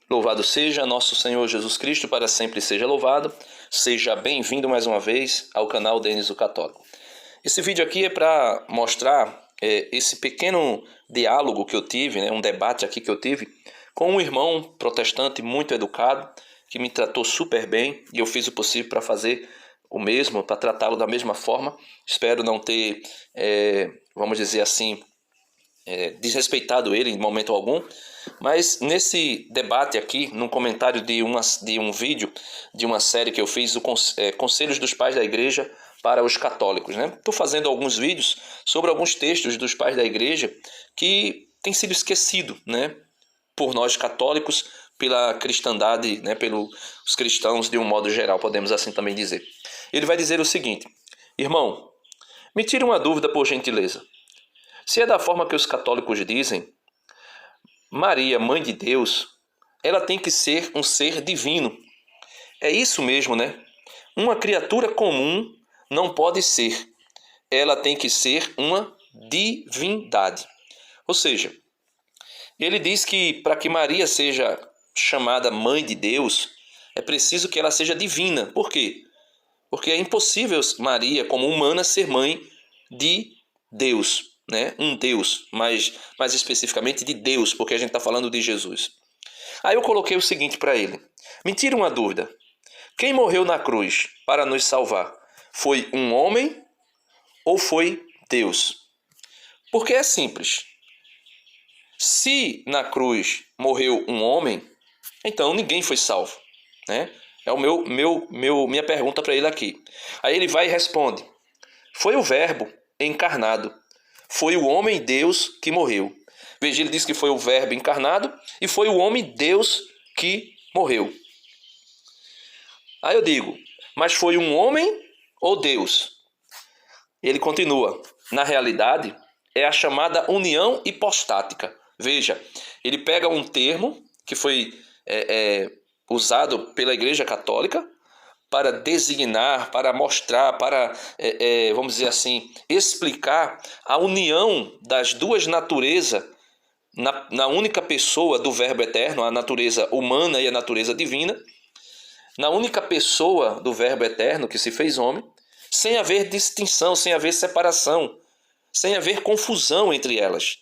Louvado seja nosso Senhor Jesus Cristo, para sempre seja louvado. Seja bem-vindo mais uma vez ao canal Denis o Católico. Esse vídeo aqui é para mostrar esse pequeno diálogo que eu tive, um debate aqui que eu tive com um irmão protestante muito educado, que me tratou super bem, e eu fiz o possível para fazer o mesmo, para tratá-lo da mesma forma. Espero não ter, vamos dizer assim, desrespeitado ele em momento algum. Mas nesse debate aqui, num comentário de um vídeo, de uma série que eu fiz, Conselhos dos Pais da Igreja para os Católicos. Estou fazendo alguns vídeos sobre alguns textos dos pais da Igreja que têm sido esquecidos, por nós católicos, pela cristandade, pelos cristãos de um modo geral, podemos assim também dizer. Ele vai dizer o seguinte: irmão, me tire uma dúvida por gentileza. Se é da forma que os católicos dizem, Maria, mãe de Deus, ela tem que ser um ser divino. É isso mesmo, Uma criatura comum não pode ser. Ela tem que ser uma divindade. Ou seja, ele diz que para que Maria seja chamada mãe de Deus, é preciso que ela seja divina. Por quê? Porque é impossível Maria, como humana, ser mãe de Deus. Um Deus, mais especificamente de Deus, porque a gente está falando de Jesus. Aí eu coloquei o seguinte para ele: me tira uma dúvida. Quem morreu na cruz para nos salvar? Foi um homem ou foi Deus? Porque é simples. Se na cruz morreu um homem, então ninguém foi salvo. É minha pergunta para ele aqui. Aí ele vai e responde: foi o Verbo encarnado. Foi o homem Deus que morreu. Veja, ele diz que foi o Verbo encarnado e foi o homem Deus que morreu. Aí eu digo, mas foi um homem ou Deus? Ele continua: na realidade, é a chamada união hipostática. Veja, ele pega um termo que foi usado pela Igreja Católica para designar, para mostrar, para, vamos dizer assim, explicar a união das duas naturezas na única pessoa do Verbo eterno, a natureza humana e a natureza divina, na única pessoa do Verbo eterno que se fez homem, sem haver distinção, sem haver separação, sem haver confusão entre elas.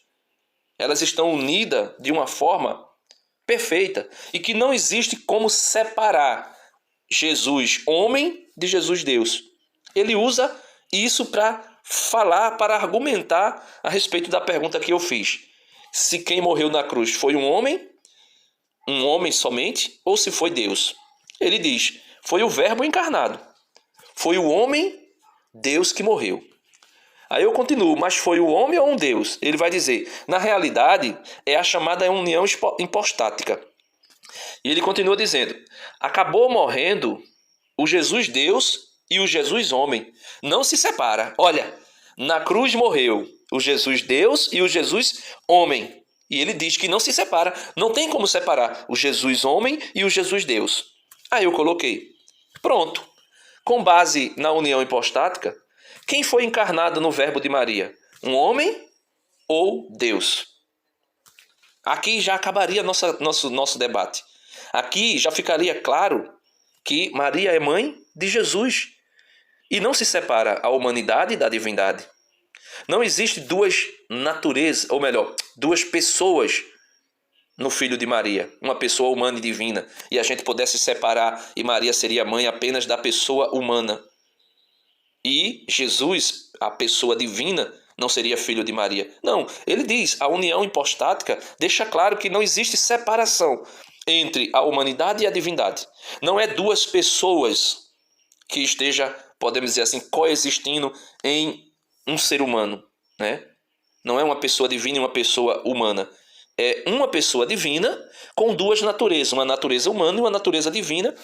Elas estão unidas de uma forma perfeita e que não existe como separar Jesus homem de Jesus Deus. Ele usa isso para falar, para argumentar a respeito da pergunta que eu fiz. Se quem morreu na cruz foi um homem somente, ou se foi Deus. Ele diz, foi o Verbo encarnado. Foi o homem Deus que morreu. Aí eu continuo, mas foi o homem ou um Deus? Ele vai dizer, na realidade, é a chamada união hipostática. E ele continua dizendo, acabou morrendo o Jesus Deus e o Jesus homem. Não se separa. Olha, na cruz morreu o Jesus Deus e o Jesus homem. E ele diz que não se separa. Não tem como separar o Jesus homem e o Jesus Deus. Aí eu coloquei, pronto. Com base na união hipostática, quem foi encarnado no Verbo de Maria? Um homem ou Deus? Aqui já acabaria nosso debate. Aqui já ficaria claro que Maria é mãe de Jesus e não se separa a humanidade da divindade. Não existe duas naturezas, ou melhor, duas pessoas no filho de Maria, uma pessoa humana e divina, e a gente pudesse separar e Maria seria mãe apenas da pessoa humana. E Jesus, a pessoa divina, não seria filho de Maria. Não, ele diz, a união hipostática deixa claro que não existe separação entre a humanidade e a divindade. Não é duas pessoas que esteja, podemos dizer assim, coexistindo em um ser humano. Não é uma pessoa divina e uma pessoa humana. É uma pessoa divina com duas naturezas, uma natureza humana e uma natureza divina,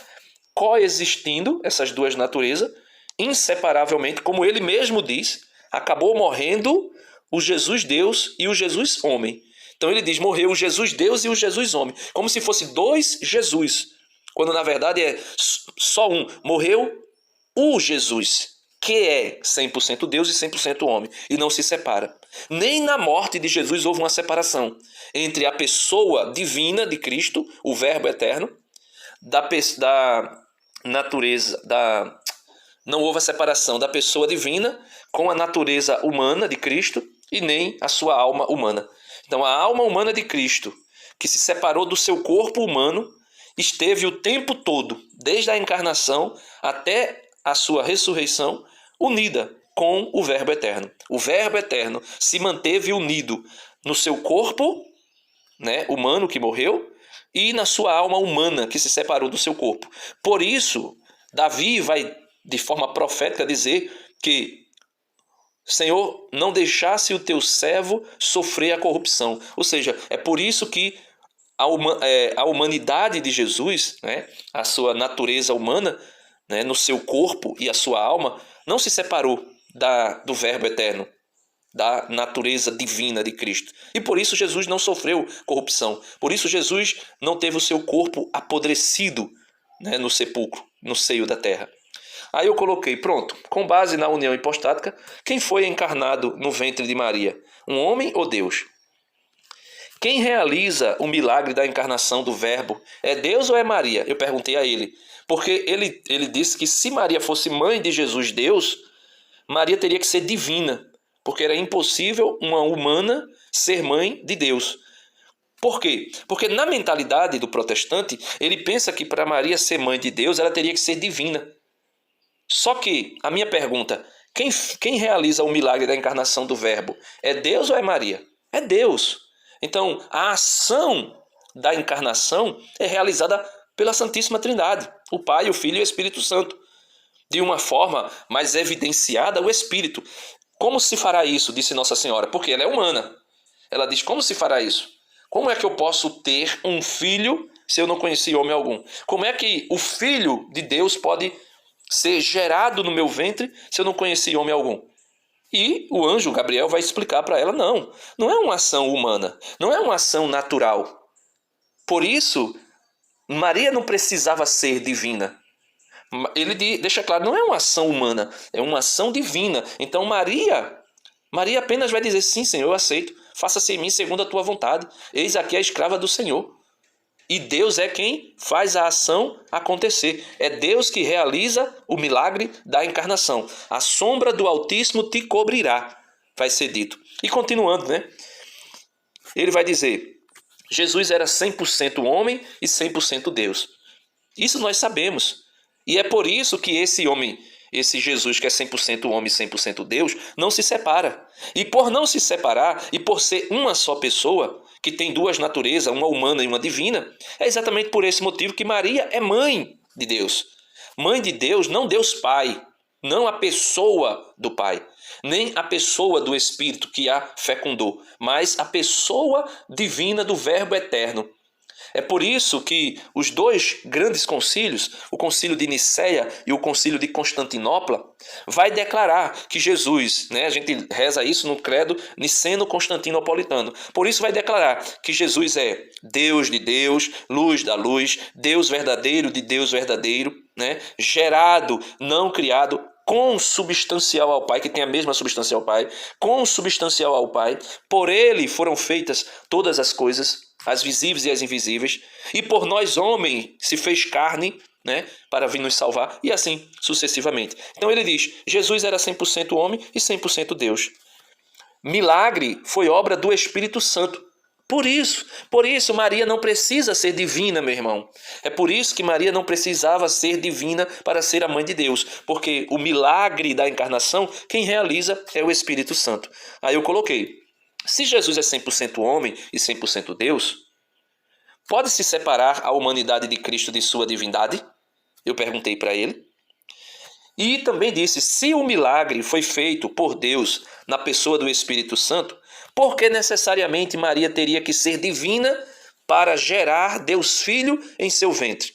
coexistindo, essas duas naturezas, inseparavelmente, como ele mesmo diz, acabou morrendo o Jesus Deus e o Jesus homem. Então ele diz, morreu o Jesus Deus e o Jesus homem, como se fosse dois Jesus, quando na verdade é só um. Morreu o Jesus, que é 100% Deus e 100% homem, e não se separa. Nem na morte de Jesus houve uma separação entre a pessoa divina de Cristo, o Verbo eterno, da natureza, não houve a separação da pessoa divina com a natureza humana de Cristo e nem a sua alma humana. Então, a alma humana de Cristo, que se separou do seu corpo humano, esteve o tempo todo, desde a encarnação até a sua ressurreição, unida com o Verbo eterno. O Verbo eterno se manteve unido no seu corpo, né, humano que morreu, e na sua alma humana que se separou do seu corpo. Por isso, Davi vai, de forma profética, dizer que Senhor, não deixasse o teu servo sofrer a corrupção. Ou seja, é por isso que a humanidade de Jesus, né, a sua natureza humana, né, no seu corpo e a sua alma, não se separou do Verbo eterno, da natureza divina de Cristo. E por isso Jesus não sofreu corrupção. Por isso Jesus não teve o seu corpo apodrecido, né, no sepulcro, no seio da terra. Aí eu coloquei, pronto, com base na união hipostática, quem foi encarnado no ventre de Maria? Um homem ou Deus? Quem realiza o milagre da encarnação do Verbo? É Deus ou é Maria? Eu perguntei a ele. Porque ele disse que se Maria fosse mãe de Jesus, Deus, Maria teria que ser divina. Porque era impossível uma humana ser mãe de Deus. Por quê? Porque na mentalidade do protestante, ele pensa que para Maria ser mãe de Deus, ela teria que ser divina. Só que, a minha pergunta, quem realiza o milagre da encarnação do Verbo? É Deus ou é Maria? É Deus. Então, a ação da encarnação é realizada pela Santíssima Trindade, o Pai, o Filho e o Espírito Santo. De uma forma mais evidenciada, o Espírito. Como se fará isso? Disse Nossa Senhora. Porque ela é humana. Ela diz, como se fará isso? Como é que eu posso ter um filho se eu não conheci homem algum? Como é que o Filho de Deus pode ser gerado no meu ventre se eu não conheci homem algum? E o anjo Gabriel vai explicar para ela, não é uma ação humana, não é uma ação natural. Por isso, Maria não precisava ser divina. Ele deixa claro, não é uma ação humana, é uma ação divina. Então Maria apenas vai dizer, sim, Senhor, eu aceito, faça-se em mim segundo a tua vontade. Eis aqui a escrava do Senhor. E Deus é quem faz a ação acontecer. É Deus que realiza o milagre da encarnação. A sombra do Altíssimo te cobrirá, vai ser dito. E continuando, né? Ele vai dizer, Jesus era 100% homem e 100% Deus. Isso nós sabemos. E é por isso que esse homem, esse Jesus que é 100% homem e 100% Deus, não se separa. E por não se separar, e por ser uma só pessoa, que tem duas naturezas, uma humana e uma divina, é exatamente por esse motivo que Maria é mãe de Deus. Mãe de Deus, não Deus Pai, não a pessoa do Pai, nem a pessoa do Espírito que a fecundou, mas a pessoa divina do Verbo eterno. É por isso que os dois grandes concílios, o concílio de Nicéia e o concílio de Constantinopla, vai declarar que Jesus, né, a gente reza isso no credo niceno-constantinopolitano, por isso vai declarar que Jesus é Deus de Deus, luz da luz, Deus verdadeiro de Deus verdadeiro, né, gerado, não criado, consubstancial ao Pai, que tem a mesma substância ao Pai, consubstancial ao Pai, por ele foram feitas todas as coisas, as visíveis e as invisíveis, e por nós homem se fez carne, né, para vir nos salvar, e assim sucessivamente. Então ele diz, Jesus era 100% homem e 100% Deus. Milagre foi obra do Espírito Santo. Por isso Maria não precisa ser divina, meu irmão. É por isso que Maria não precisava ser divina para ser a mãe de Deus, porque o milagre da encarnação, quem realiza é o Espírito Santo. Aí eu coloquei, se Jesus é 100% homem e 100% Deus, pode-se separar a humanidade de Cristo de sua divindade? Eu perguntei para ele. E também disse, se o milagre foi feito por Deus na pessoa do Espírito Santo, por que necessariamente Maria teria que ser divina para gerar Deus Filho em seu ventre?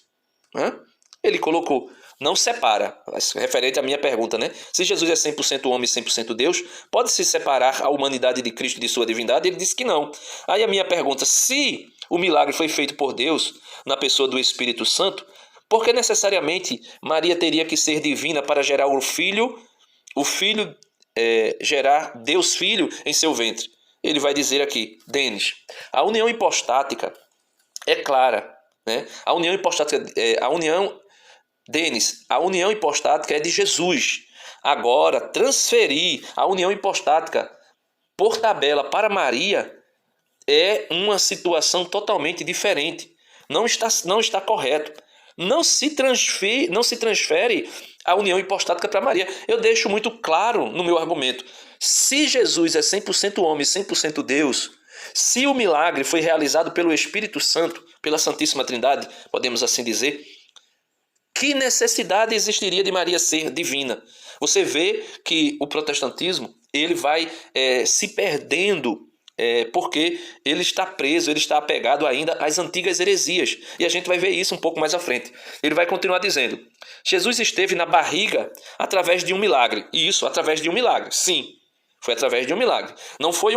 Ele colocou, não separa, referente à minha pergunta, né? Se Jesus é 100% homem e 100% Deus, pode-se separar a humanidade de Cristo de sua divindade? Ele disse que não. Aí a minha pergunta, se o milagre foi feito por Deus na pessoa do Espírito Santo, por que necessariamente Maria teria que ser divina para gerar o filho gerar Deus Filho em seu ventre. Ele vai dizer aqui, Denis, a união hipostática é clara, né? A união hipostática, Denis, a união hipostática é de Jesus. Agora, transferir a união hipostática por tabela para Maria é uma situação totalmente diferente. Não está correto. Não se transfere a união hipostática para Maria. Eu deixo muito claro no meu argumento. Se Jesus é 100% homem, 100% Deus, se o milagre foi realizado pelo Espírito Santo, pela Santíssima Trindade, podemos assim dizer, que necessidade existiria de Maria ser divina? Você vê que o protestantismo ele vai se perdendo porque ele está preso, ele está apegado ainda às antigas heresias. E a gente vai ver isso um pouco mais à frente. Ele vai continuar dizendo, Jesus esteve na barriga através de um milagre. E isso, através de um milagre. Sim, foi através de um milagre. Não foi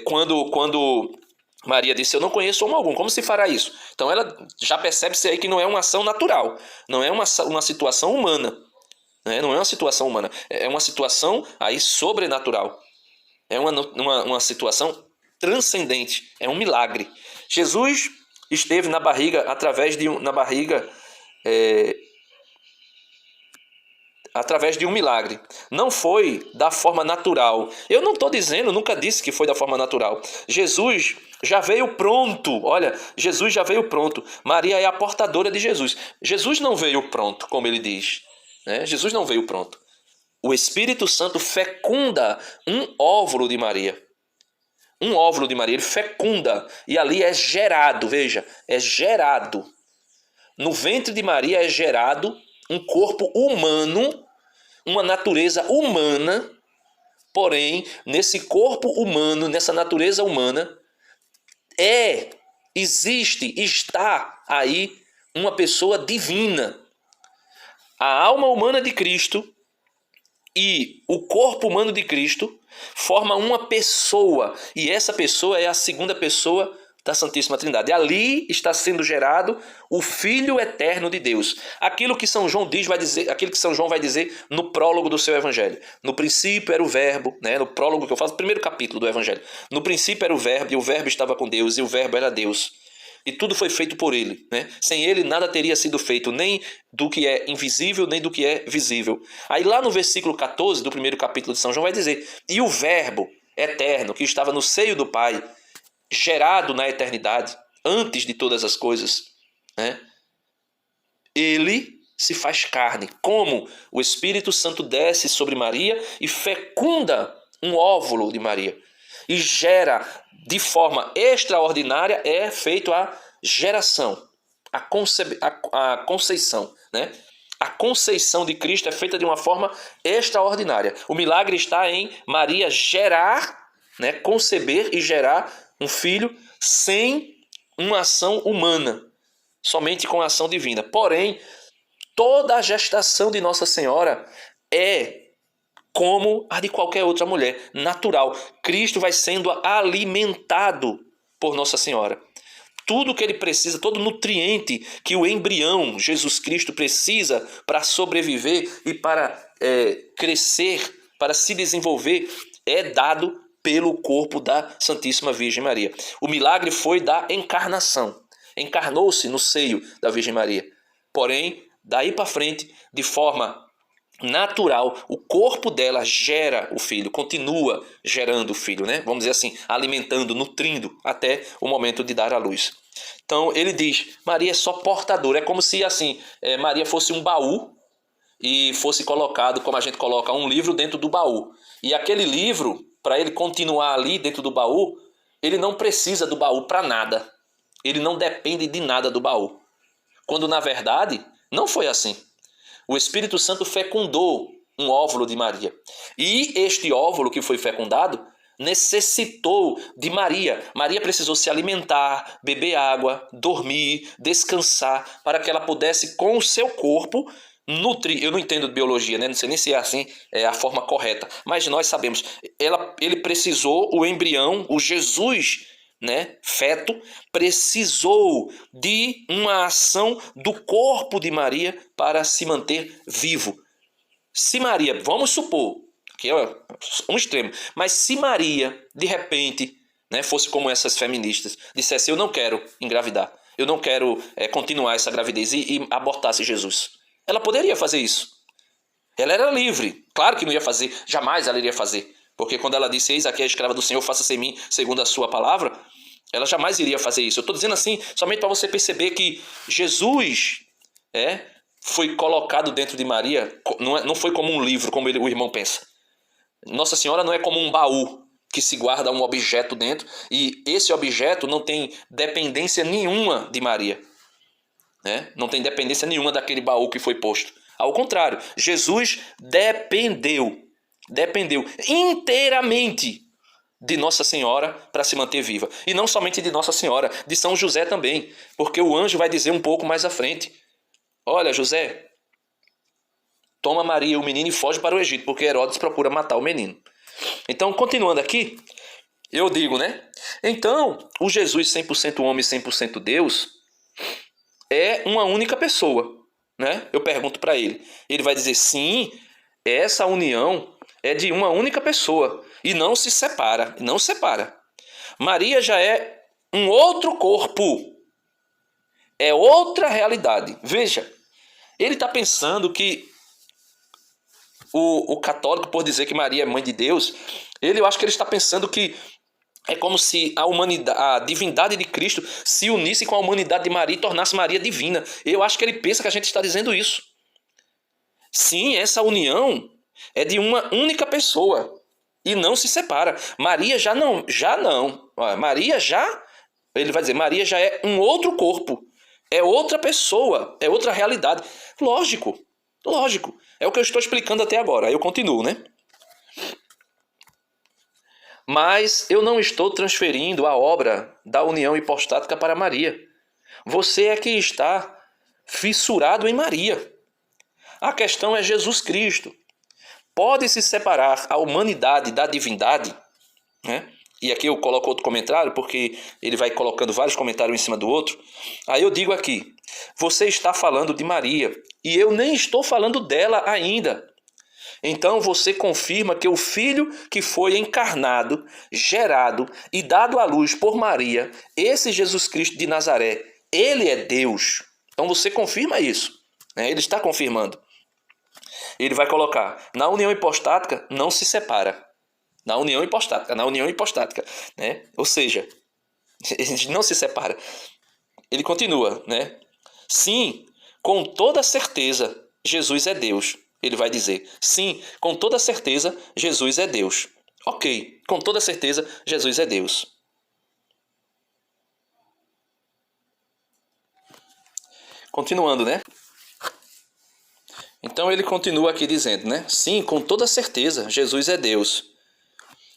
quando Maria disse, eu não conheço homem algum, como se fará isso? Então ela já percebe-se aí que não é uma ação natural, não é uma situação humana, né? Não é uma situação humana, é uma situação aí sobrenatural, é uma situação transcendente, é um milagre. Jesus esteve na barriga através de um milagre. Não foi da forma natural. Eu não estou dizendo, nunca disse que foi da forma natural. Jesus já veio pronto. Olha, Jesus já veio pronto. Maria é a portadora de Jesus. Jesus não veio pronto, como ele diz, né? Jesus não veio pronto. O Espírito Santo fecunda um óvulo de Maria. Um óvulo de Maria, ele fecunda. E ali é gerado, veja, é gerado. No ventre de Maria é gerado um corpo humano, uma natureza humana, porém, nesse corpo humano, nessa natureza humana, está aí uma pessoa divina. A alma humana de Cristo e o corpo humano de Cristo forma uma pessoa, e essa pessoa é a segunda pessoa da Santíssima Trindade. Ali está sendo gerado o Filho eterno de Deus. Aquilo que São João vai dizer no prólogo do seu Evangelho. No princípio era o Verbo, né? No prólogo que eu faço, primeiro capítulo do Evangelho. No princípio era o Verbo, e o Verbo estava com Deus, e o Verbo era Deus. E tudo foi feito por ele, né? Sem ele nada teria sido feito, nem do que é invisível, nem do que é visível. Aí lá no versículo 14 do primeiro capítulo de São João vai dizer, e o Verbo eterno que estava no seio do Pai, gerado na eternidade, antes de todas as coisas, né? Ele se faz carne. Como o Espírito Santo desce sobre Maria e fecunda um óvulo de Maria. E gera de forma extraordinária, é feito a geração, a conceição, né? A conceição de Cristo é feita de uma forma extraordinária. O milagre está em Maria gerar, né? Conceber e gerar um filho sem uma ação humana, somente com a ação divina. Porém, toda a gestação de Nossa Senhora é como a de qualquer outra mulher, natural. Cristo vai sendo alimentado por Nossa Senhora. Tudo que ele precisa, todo nutriente que o embrião, Jesus Cristo, precisa para sobreviver e para crescer, para se desenvolver, é dado pelo corpo da Santíssima Virgem Maria. O milagre foi da encarnação. Encarnou-se no seio da Virgem Maria. Porém, daí para frente, de forma natural, o corpo dela gera o filho, continua gerando o filho, né? Vamos dizer assim, alimentando, nutrindo até o momento de dar à luz. Então ele diz, Maria é só portadora, é como se assim, Maria fosse um baú e fosse colocado, como a gente coloca um livro dentro do baú. E aquele livro, para ele continuar ali dentro do baú, ele não precisa do baú para nada. Ele não depende de nada do baú. Quando na verdade não foi assim. O Espírito Santo fecundou um óvulo de Maria. E este óvulo que foi fecundado necessitou de Maria. Maria precisou se alimentar, beber água, dormir, descansar, para que ela pudesse, com o seu corpo, nutrir. Eu não entendo de biologia, né? Não sei nem se é assim a forma correta. Mas nós sabemos. Ele precisou, o embrião, o Jesus, né, feto, precisou de uma ação do corpo de Maria para se manter vivo. Se Maria, vamos supor, que é um extremo. Mas se Maria, de repente, né, fosse como essas feministas, dissesse: eu não quero engravidar, eu não quero continuar essa gravidez e abortasse Jesus, ela poderia fazer isso. Ela era livre. Claro que não ia fazer, jamais ela iria fazer. Porque quando ela disse: eis aqui a escrava do Senhor, faça-se em mim segundo a sua palavra, ela jamais iria fazer isso. Eu estou dizendo assim somente para você perceber que Jesus foi colocado dentro de Maria, não foi como um livro, como o irmão pensa. Nossa Senhora não é como um baú que se guarda um objeto dentro e esse objeto não tem dependência nenhuma de Maria. Não tem dependência nenhuma daquele baú que foi posto. Ao contrário, Jesus dependeu inteiramente de Nossa Senhora para se manter viva. E não somente de Nossa Senhora, de São José também, porque o anjo vai dizer um pouco mais à frente: olha, José, toma Maria e o menino e foge para o Egito, porque Herodes procura matar o menino. Então, continuando aqui, eu digo, então, o Jesus 100% homem e 100% Deus é uma única pessoa, Eu pergunto para ele. Ele vai dizer: sim, essa união é de uma única pessoa e não se separa, não separa. Maria já é um outro corpo, é outra realidade. Veja, ele está pensando que o católico, por dizer que Maria é mãe de Deus, eu acho que ele está pensando que é como se a divindade de Cristo se unisse com a humanidade de Maria e tornasse Maria divina. Eu acho que ele pensa que a gente está dizendo isso. Sim, essa união é de uma única pessoa e não se separa. Maria já não. Ele vai dizer, Maria já é um outro corpo, é outra pessoa, é outra realidade. Lógico. É o que eu estou explicando até agora. Aí eu continuo, Mas eu não estou transferindo a obra da união hipostática para Maria. Você é que está fissurado em Maria. A questão é Jesus Cristo. Pode-se separar a humanidade da divindade? E aqui eu coloco outro comentário, porque ele vai colocando vários comentários em cima do outro. Aí eu digo aqui: você está falando de Maria, e eu nem estou falando dela ainda. Então você confirma que o Filho que foi encarnado, gerado e dado à luz por Maria, esse Jesus Cristo de Nazaré, ele é Deus. Então você confirma isso. Ele está confirmando. Ele vai colocar: na união hipostática não se separa. Na união hipostática. Ou seja, não se separa. Ele continua, Sim, com toda certeza, Jesus é Deus. Ele vai dizer: sim, com toda certeza, Jesus é Deus. Ok, com toda certeza, Jesus é Deus. Continuando, Então ele continua aqui dizendo, sim, com toda certeza, Jesus é Deus.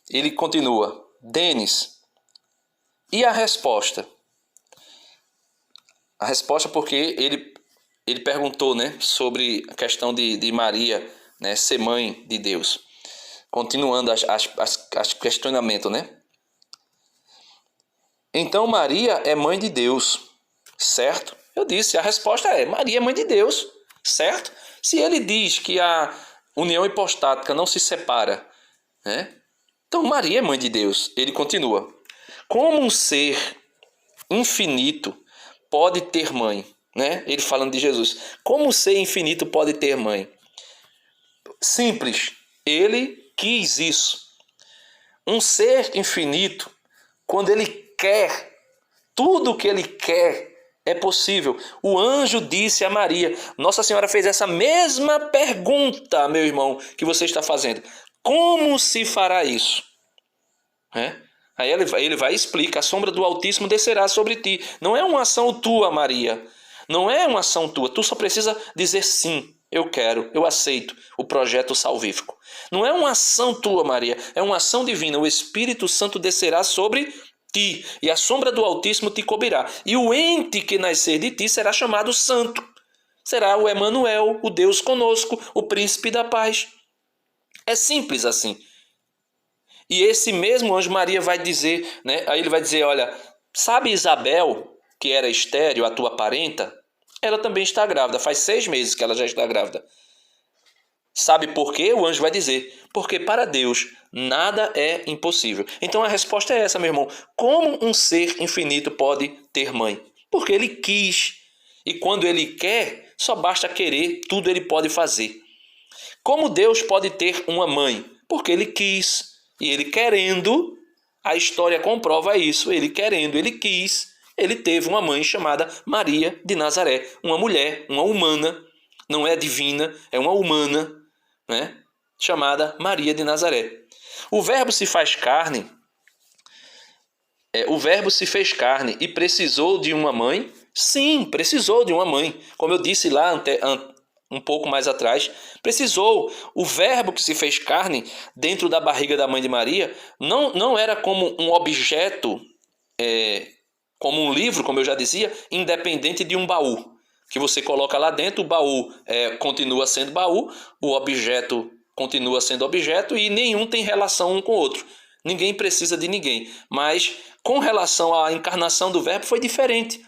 Ele continua: Denis, e a resposta? A resposta porque ele perguntou, sobre a questão de Maria, ser mãe de Deus. Continuando as questionamento, Então Maria é mãe de Deus, certo? Eu disse, a resposta é: Maria é mãe de Deus, certo? Se ele diz que a união hipostática não se separa, então Maria é mãe de Deus. Ele continua: como um ser infinito pode ter mãe? Ele falando de Jesus. Como um ser infinito pode ter mãe? Simples. Ele quis isso. Um ser infinito, quando ele quer, tudo o que ele quer é possível. O anjo disse a Maria, Nossa Senhora fez essa mesma pergunta, meu irmão, que você está fazendo: como se fará isso? Aí ele vai e explica: a sombra do Altíssimo descerá sobre ti. Não é uma ação tua, Maria. Não é uma ação tua. Tu só precisa dizer sim. Eu quero, eu aceito o projeto salvífico. Não é uma ação tua, Maria. É uma ação divina. O Espírito Santo descerá sobre ti, e a sombra do Altíssimo te cobrirá. E o ente que nascer de ti será chamado Santo. Será o Emanuel, o Deus conosco, o Príncipe da Paz. É simples assim. E esse mesmo anjo Maria vai dizer, aí ele vai dizer: olha, sabe Isabel, que era estéril, a tua parenta? Ela também está grávida, faz 6 meses que ela já está grávida. Sabe por quê? O anjo vai dizer: porque para Deus nada é impossível. Então a resposta é essa, meu irmão. Como um ser infinito pode ter mãe? Porque ele quis. E quando ele quer, só basta querer, tudo ele pode fazer. Como Deus pode ter uma mãe? Porque ele quis. E ele querendo, a história comprova isso. Ele querendo, ele quis. Ele teve uma mãe chamada Maria de Nazaré. Uma mulher, uma humana. Não é divina, é uma humana, né? Chamada Maria de Nazaré. O verbo se faz carne. O verbo se fez carne e precisou de uma mãe? Sim, precisou de uma mãe. Como eu disse lá um pouco mais atrás, precisou. O verbo que se fez carne dentro da barriga da mãe de Maria não era como um objeto, como um livro, como eu já dizia, independente de um baú. Que você coloca lá dentro, o baú continua sendo baú, o objeto continua sendo objeto e nenhum tem relação um com o outro. Ninguém precisa de ninguém. Mas com relação à encarnação do verbo foi diferente.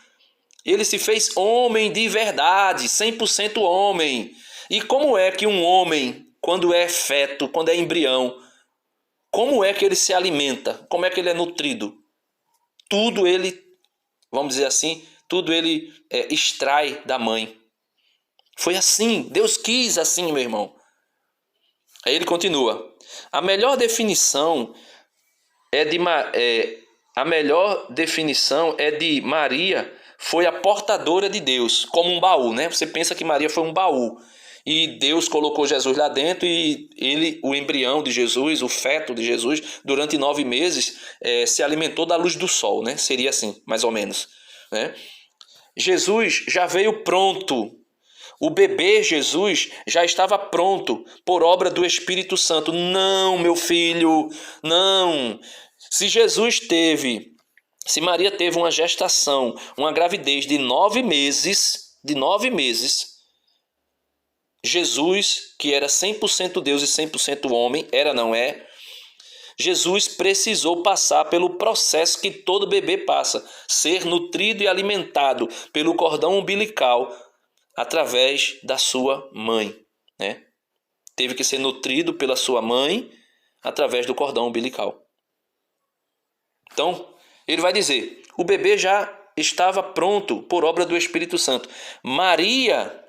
Ele se fez homem de verdade, 100% homem. E como é que um homem, quando é feto, quando é embrião, como é que ele se alimenta? Como é que ele é nutrido? Tudo ele, vamos dizer assim, tudo ele extrai da mãe. Foi assim, Deus quis assim, meu irmão. Aí ele continua. A melhor definição é de Maria foi a portadora de Deus, como um baú, né? Você pensa que Maria foi um baú. E Deus colocou Jesus lá dentro e ele, o embrião de Jesus, o feto de Jesus, durante 9 meses, se alimentou da luz do sol, né? Seria assim, mais ou menos, né? Jesus já veio pronto. O bebê Jesus já estava pronto por obra do Espírito Santo. Não, meu filho, não. Se Maria teve uma gestação, uma gravidez de 9 meses, Jesus, que era 100% Deus e 100% homem, não é? Jesus precisou passar pelo processo que todo bebê passa, ser nutrido e alimentado pelo cordão umbilical através da sua mãe, né? Teve que ser nutrido pela sua mãe através do cordão umbilical. Então, ele vai dizer, o bebê já estava pronto por obra do Espírito Santo. Maria,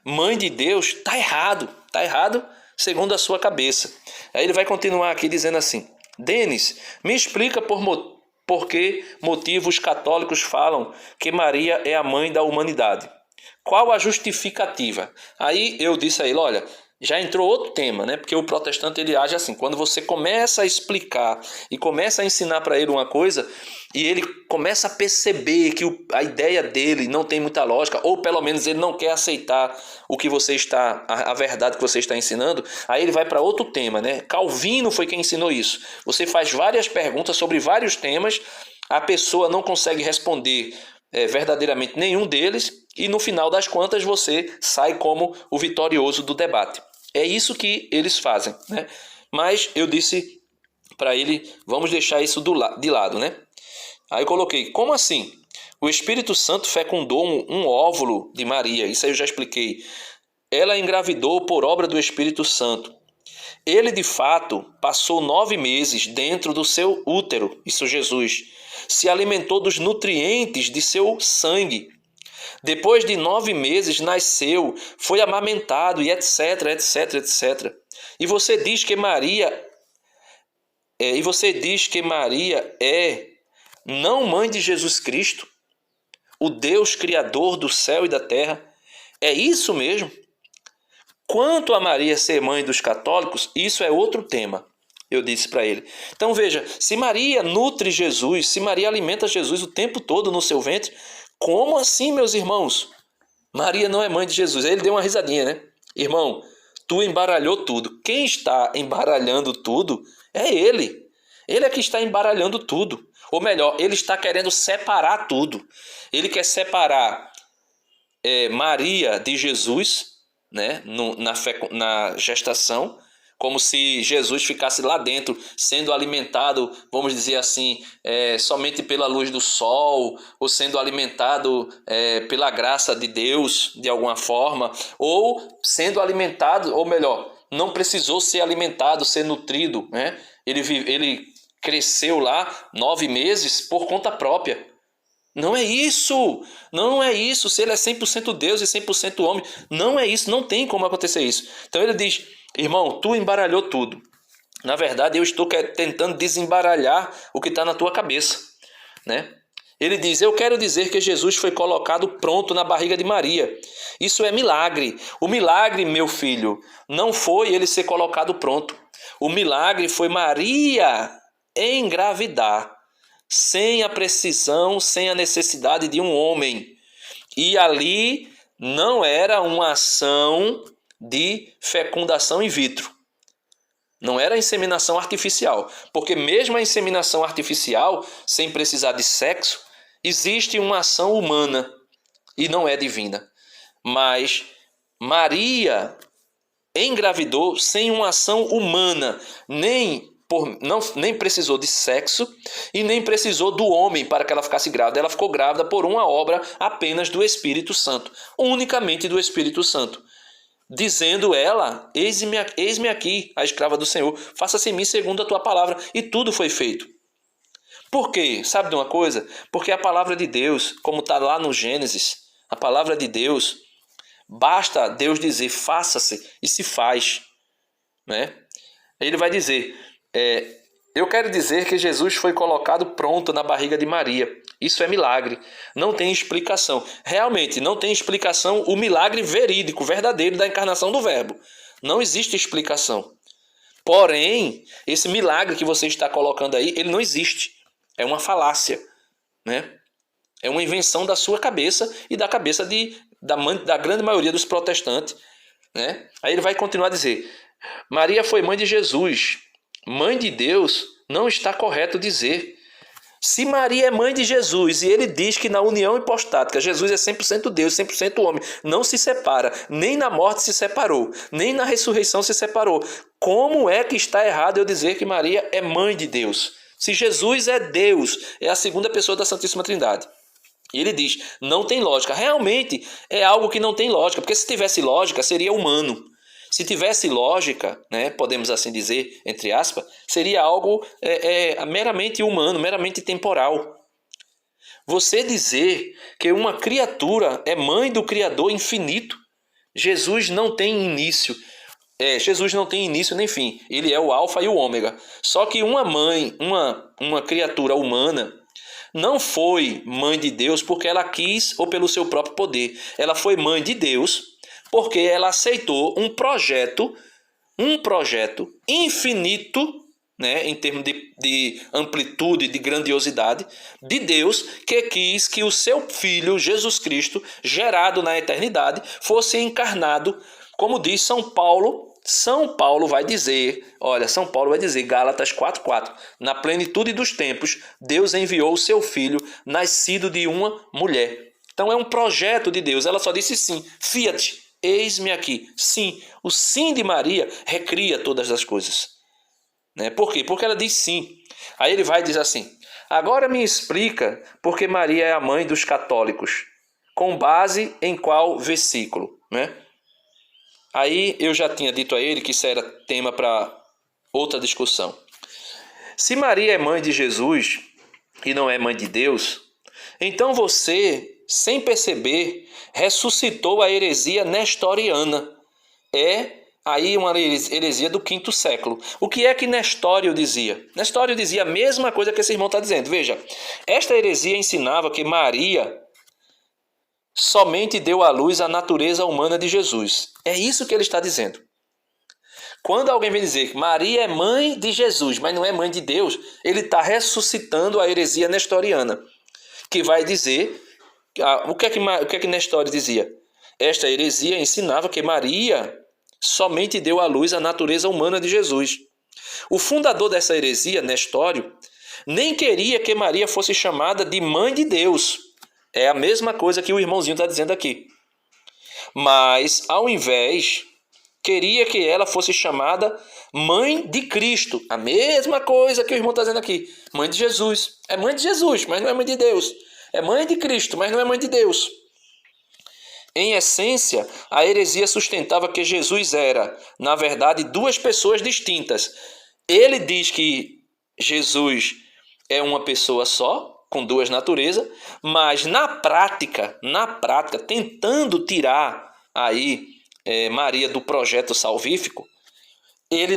mãe de Deus, está errado segundo a sua cabeça. Aí ele vai continuar aqui dizendo assim, Denis, me explica por que motivos católicos falam que Maria é a mãe da humanidade. Qual a justificativa? Aí eu disse a ele, olha, já entrou outro tema, né? Porque o protestante ele age assim, quando você começa a explicar e começa a ensinar para ele uma coisa e ele começa a perceber que a ideia dele não tem muita lógica, ou pelo menos ele não quer aceitar o que você está, a verdade que você está ensinando, aí ele vai para outro tema, né? Calvino foi quem ensinou isso. Você faz várias perguntas sobre vários temas, a pessoa não consegue responder verdadeiramente nenhum deles e no final das contas você sai como o vitorioso do debate. É isso que eles fazem, né? Mas eu disse para ele, vamos deixar isso de lado, né? Aí eu coloquei, como assim? O Espírito Santo fecundou um óvulo de Maria, isso aí eu já expliquei. Ela engravidou por obra do Espírito Santo. Ele, de fato, passou 9 meses dentro do seu útero, isso Jesus. Se alimentou dos nutrientes de seu sangue. Depois de 9 meses nasceu, foi amamentado e etc, etc, etc. E você diz que Maria é não mãe de Jesus Cristo, o Deus criador do céu e da terra? É isso mesmo? Quanto a Maria ser mãe dos católicos, isso é outro tema. Eu disse para ele. Então veja, se Maria nutre Jesus, se Maria alimenta Jesus o tempo todo no seu ventre, como assim, meus irmãos? Maria não é mãe de Jesus. Aí ele deu uma risadinha, né? Irmão, tu embaralhou tudo. Quem está embaralhando tudo é ele. Ele é que está embaralhando tudo. Ou melhor, ele está querendo separar tudo. Ele quer separar Maria de Jesus, né? Na gestação, como se Jesus ficasse lá dentro, sendo alimentado, vamos dizer assim, somente pela luz do sol, ou sendo alimentado pela graça de Deus, de alguma forma, ou sendo alimentado, ou melhor, não precisou ser alimentado, ser nutrido, né? Ele cresceu lá 9 meses por conta própria. Não é isso, não é isso. Se ele é 100% Deus e 100% homem, não é isso, não tem como acontecer isso. Então ele diz, irmão, tu embaralhou tudo. Na verdade, eu estou tentando desembaralhar o que está na tua cabeça, né? Ele diz, eu quero dizer que Jesus foi colocado pronto na barriga de Maria. Isso é milagre. O milagre, meu filho, não foi ele ser colocado pronto. O milagre foi Maria engravidar, sem a precisão, sem a necessidade de um homem. E ali não era uma ação de fecundação in vitro. Não era inseminação artificial. Porque mesmo a inseminação artificial, sem precisar de sexo, existe uma ação humana e não é divina. Mas Maria engravidou sem uma ação humana, nem precisou de sexo e nem precisou do homem para que ela ficasse grávida. Ela ficou grávida por uma obra apenas do Espírito Santo, unicamente do Espírito Santo. Dizendo ela, eis-me aqui, a escrava do Senhor, faça-se em mim segundo a tua palavra. E tudo foi feito. Por quê? Sabe de uma coisa? Porque a palavra de Deus, como está lá no Gênesis, a palavra de Deus, basta Deus dizer, faça-se, e se faz. Né? Ele vai dizer, eu quero dizer que Jesus foi colocado pronto na barriga de Maria. Isso é milagre. Não tem explicação. Realmente, não tem explicação o milagre verídico, verdadeiro da encarnação do Verbo. Não existe explicação. Porém, esse milagre que você está colocando aí, ele não existe. É uma falácia, né? É uma invenção da sua cabeça e da cabeça da grande maioria dos protestantes, né? Aí ele vai continuar a dizer, Maria foi mãe de Jesus. Mãe de Deus não está correto dizer. Se Maria é mãe de Jesus e ele diz que na união hipostática Jesus é 100% Deus, 100% homem, não se separa, nem na morte se separou, nem na ressurreição se separou. Como é que está errado eu dizer que Maria é mãe de Deus? Se Jesus é Deus, é a segunda pessoa da Santíssima Trindade. E ele diz, não tem lógica. Realmente é algo que não tem lógica, porque se tivesse lógica seria humano. Se tivesse lógica, né, podemos assim dizer, entre aspas, seria algo meramente humano, meramente temporal. Você dizer que uma criatura é mãe do Criador infinito, Jesus não tem início. Jesus não tem início nem fim. Ele é o alfa e o ômega. Só que uma mãe, uma criatura humana, não foi mãe de Deus porque ela quis ou pelo seu próprio poder. Ela foi mãe de Deus porque ela aceitou um projeto infinito, né, em termos de amplitude, de grandiosidade, de Deus, que quis que o seu Filho, Jesus Cristo, gerado na eternidade, fosse encarnado, como diz São Paulo. São Paulo vai dizer, Gálatas 4:4, na plenitude dos tempos, Deus enviou o seu Filho, nascido de uma mulher. Então é um projeto de Deus. Ela só disse sim, fiat, eis-me aqui. Sim, o sim de Maria recria todas as coisas. Né? Por quê? Porque ela diz sim. Aí ele vai dizer assim, agora me explica porque Maria é a mãe dos católicos. Com base em qual versículo? Né? Aí eu já tinha dito a ele que isso era tema para outra discussão. Se Maria é mãe de Jesus e não é mãe de Deus, então você, sem perceber, ressuscitou a heresia nestoriana. É aí uma heresia do 5º século. O que é que Nestório dizia? Nestório dizia a mesma coisa que esse irmão está dizendo. Veja, esta heresia ensinava que Maria somente deu à luz a natureza humana de Jesus. É isso que ele está dizendo. Quando alguém vem dizer que Maria é mãe de Jesus, mas não é mãe de Deus, ele está ressuscitando a heresia nestoriana, que vai dizer... O que é que Nestório dizia? Esta heresia ensinava que Maria somente deu à luz a natureza humana de Jesus. O fundador dessa heresia, Nestório, nem queria que Maria fosse chamada de mãe de Deus. É a mesma coisa que o irmãozinho está dizendo aqui. Mas, ao invés, queria que ela fosse chamada mãe de Cristo. A mesma coisa que o irmão está dizendo aqui. Mãe de Jesus. É mãe de Jesus, mas não é mãe de Deus. É mãe de Cristo, mas não é mãe de Deus. Em essência, a heresia sustentava que Jesus era, na verdade, duas pessoas distintas. Ele diz que Jesus é uma pessoa só, com duas naturezas, mas na prática, tentando tirar aí Maria do projeto salvífico,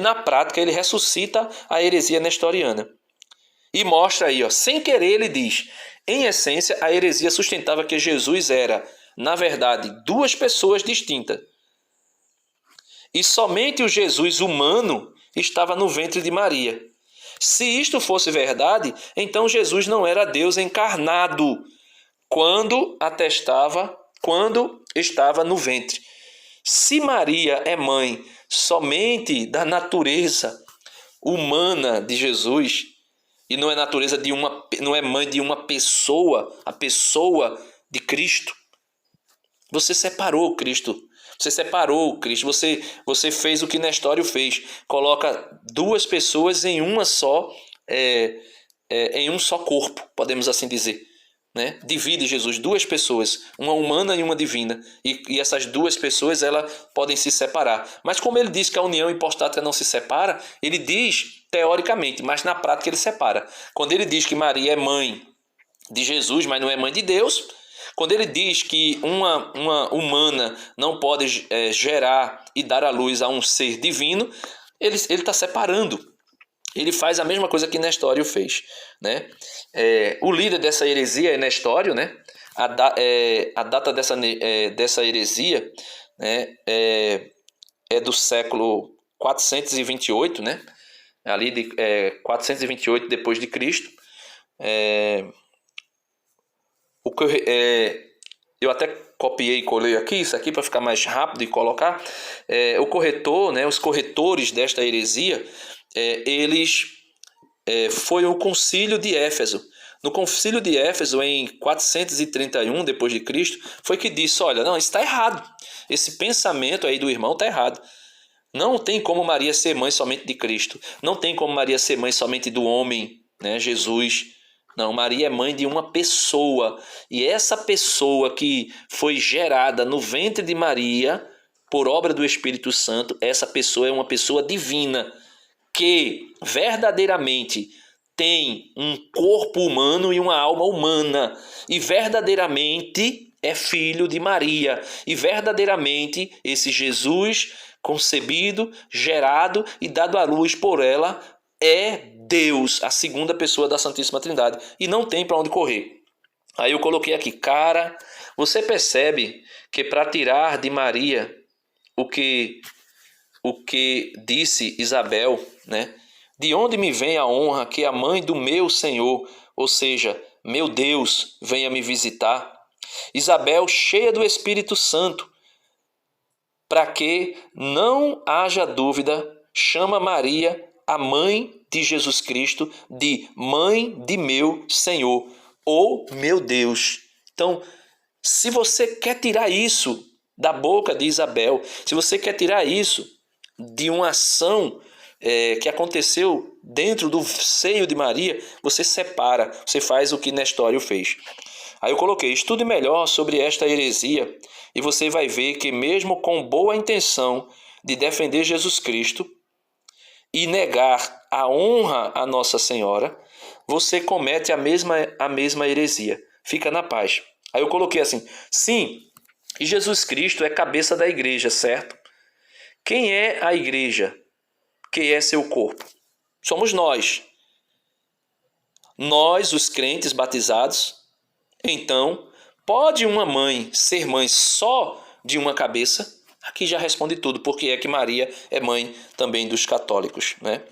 na prática, ele ressuscita a heresia nestoriana. E mostra aí, sem querer, ele diz: em essência, a heresia sustentava que Jesus era, na verdade, duas pessoas distintas. E somente o Jesus humano estava no ventre de Maria. Se isto fosse verdade, então Jesus não era Deus encarnado quando estava no ventre. Se Maria é mãe somente da natureza humana de Jesus, e não é natureza não é mãe de uma pessoa, a pessoa de Cristo, você separou Cristo. Você fez o que Nestório fez. Coloca duas pessoas em uma só, em um só corpo, podemos assim dizer. Né? Divide Jesus, duas pessoas, uma humana e uma divina. E essas duas pessoas elas podem se separar. Mas como ele diz que a união hipostática não se separa, ele diz teoricamente, mas na prática ele separa. Quando ele diz que Maria é mãe de Jesus, mas não é mãe de Deus, quando ele diz que uma humana não pode gerar e dar à luz a um ser divino, ele está separando. Ele faz a mesma coisa que Nestório fez. Né? O líder dessa heresia é Nestório. Né? A data dessa heresia, né, é do século 428, né? Ali de 428 depois de Cristo. Eu até copiei e colei aqui, isso aqui para ficar mais rápido e colocar. O corretor, né, os corretores desta heresia, foi o concílio de Éfeso. No concílio de Éfeso, em 431 depois de Cristo, foi que disse: olha, não, isso está errado. Esse pensamento aí do irmão está errado. Não tem como Maria ser mãe somente de Cristo. Não tem como Maria ser mãe somente do homem, né, Jesus. Não, Maria é mãe de uma pessoa. E essa pessoa que foi gerada no ventre de Maria, por obra do Espírito Santo, essa pessoa é uma pessoa divina, que verdadeiramente tem um corpo humano e uma alma humana. E verdadeiramente é filho de Maria. E verdadeiramente esse Jesus concebido, gerado e dado à luz por ela é Deus, a segunda pessoa da Santíssima Trindade, e não tem para onde correr. Aí eu coloquei aqui: cara, você percebe que para tirar de Maria o que disse Isabel, né? De onde me vem a honra que a mãe do meu Senhor, ou seja, meu Deus, venha me visitar? Isabel, cheia do Espírito Santo, para que não haja dúvida, chama Maria, a mãe de Jesus Cristo, de mãe de meu Senhor, ou meu Deus. Então, se você quer tirar isso da boca de Isabel, se você quer tirar isso de uma ação que aconteceu dentro do seio de Maria, você separa, você faz o que Nestório fez. Aí eu coloquei: estude melhor sobre esta heresia e você vai ver que mesmo com boa intenção de defender Jesus Cristo e negar a honra a Nossa Senhora, você comete a mesma heresia. Fica na paz. Aí eu coloquei assim: sim, e Jesus Cristo é cabeça da igreja, certo? Quem é a igreja? Que é seu corpo? Somos nós. Nós, os crentes batizados. Então, pode uma mãe ser mãe só de uma cabeça? Aqui já responde tudo, porque é que Maria é mãe também dos católicos, né?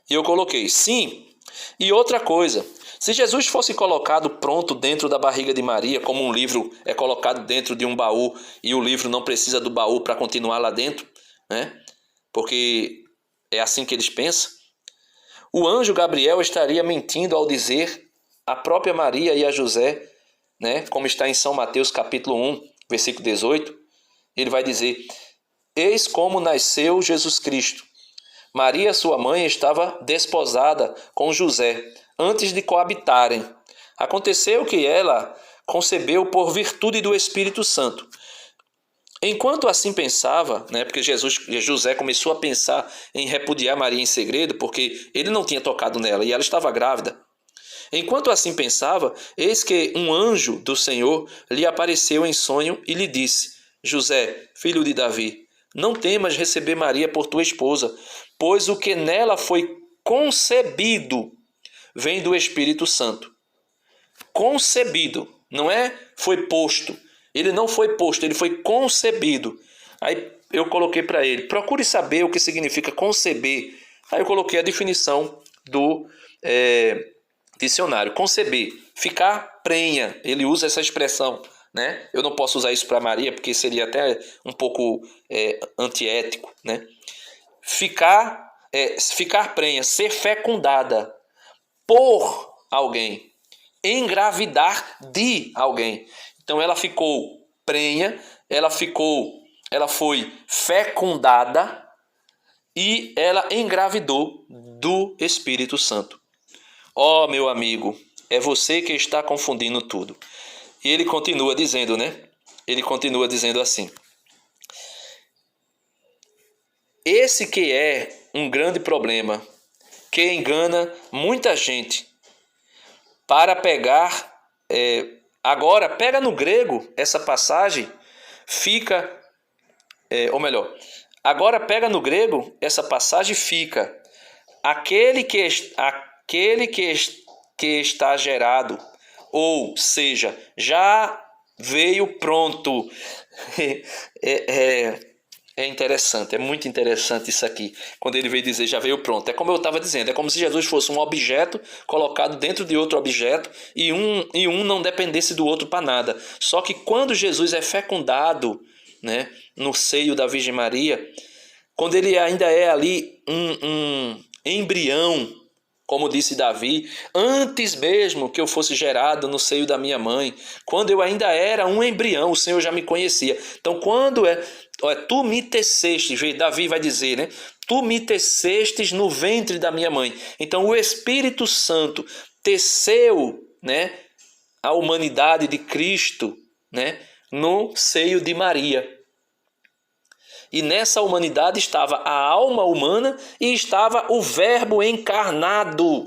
E eu coloquei: sim. E outra coisa, se Jesus fosse colocado pronto dentro da barriga de Maria, como um livro é colocado dentro de um baú e o livro não precisa do baú para continuar lá dentro, né? Porque é assim que eles pensam. O anjo Gabriel estaria mentindo ao dizer a própria Maria e a José, né? Como está em São Mateus capítulo 1, versículo 18, ele vai dizer: eis como nasceu Jesus Cristo. Maria, sua mãe, estava desposada com José, antes de coabitarem. Aconteceu que ela concebeu por virtude do Espírito Santo. Enquanto assim pensava, né, porque José começou a pensar em repudiar Maria em segredo, porque ele não tinha tocado nela e ela estava grávida. Enquanto assim pensava, eis que um anjo do Senhor lhe apareceu em sonho e lhe disse: José, filho de Davi, não temas receber Maria por tua esposa, pois o que nela foi concebido vem do Espírito Santo. Concebido, não é foi posto. Ele não foi posto, ele foi concebido. Aí eu coloquei para ele: procure saber o que significa conceber. Aí eu coloquei a definição do dicionário. Conceber, ficar prenha. Ele usa essa expressão, né? Eu não posso usar isso para Maria porque seria até um pouco antiético, né? Ficar prenha, ser fecundada por alguém, engravidar de alguém. Então ela ficou prenha, ela foi fecundada e ela engravidou do Espírito Santo. Ó, meu amigo, é você que está confundindo tudo. E ele continua dizendo, né? Ele continua dizendo assim: esse que é um grande problema, que engana muita gente para pegar... agora, pega no grego essa passagem, fica... ou melhor, agora pega no grego essa passagem, fica... Aquele que está gerado, ou seja, já veio pronto. É interessante, é muito interessante isso aqui, quando ele veio dizer já veio pronto. É como eu estava dizendo, é como se Jesus fosse um objeto colocado dentro de outro objeto e um não dependesse do outro para nada. Só que quando Jesus é fecundado, né, no seio da Virgem Maria, quando ele ainda é ali um embrião, como disse Davi, antes mesmo que eu fosse gerado no seio da minha mãe, quando eu ainda era um embrião, o Senhor já me conhecia. Então, quando tu me tecestes, Davi vai dizer, né? Tu me tecestes no ventre da minha mãe. Então, o Espírito Santo teceu, né, a humanidade de Cristo, né, no seio de Maria. E nessa humanidade estava a alma humana e estava o Verbo encarnado.